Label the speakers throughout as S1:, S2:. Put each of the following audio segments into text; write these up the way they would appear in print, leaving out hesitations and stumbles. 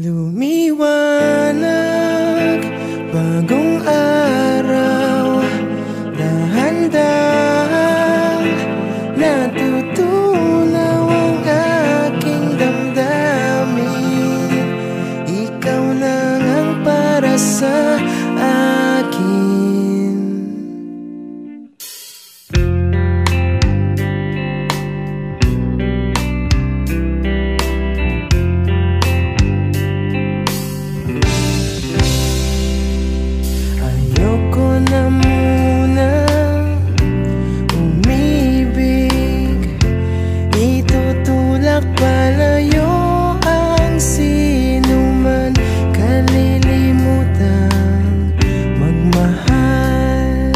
S1: Lumiwanag, bagong araw, dahan-dahang natutunaw ang aking damdamin. Ikaw lang ang para sa akin. Palayo ang sinuman, kalilimutang magmahal.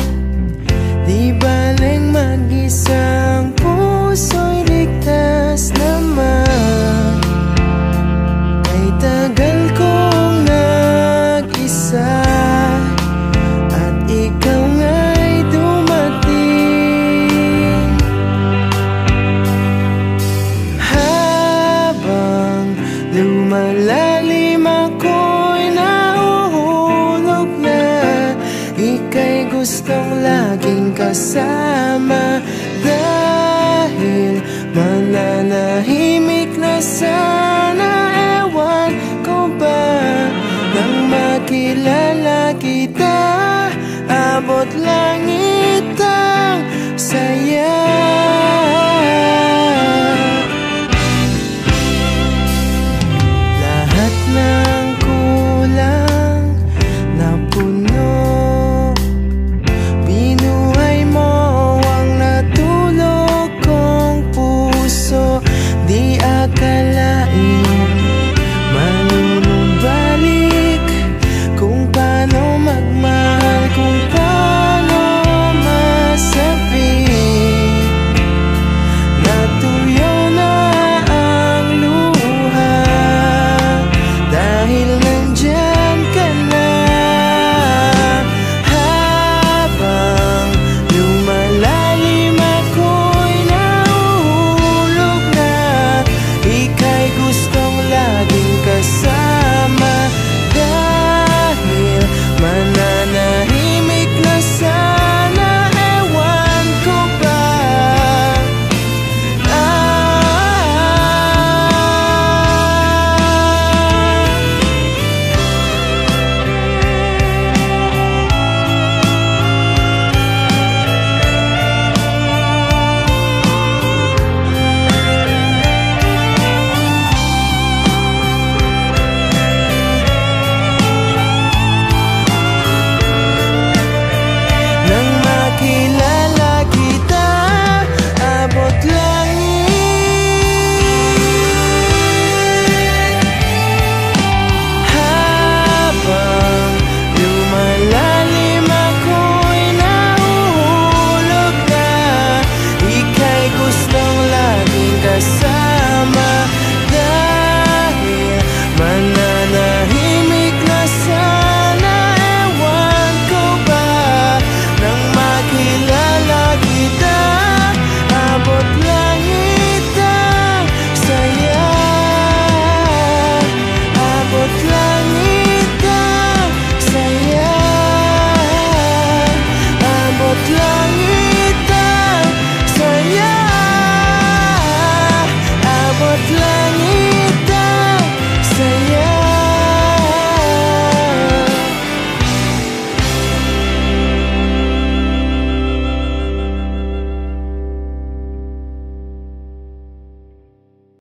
S1: Di baling mag-isang puso'y ligtas naman. Kay tagal kong nag-isa at ikaw nga'y dumating. Lumalalim ako'y nahuhulog na. Ika'y gustong laging kasama, dahil mananahimik na sa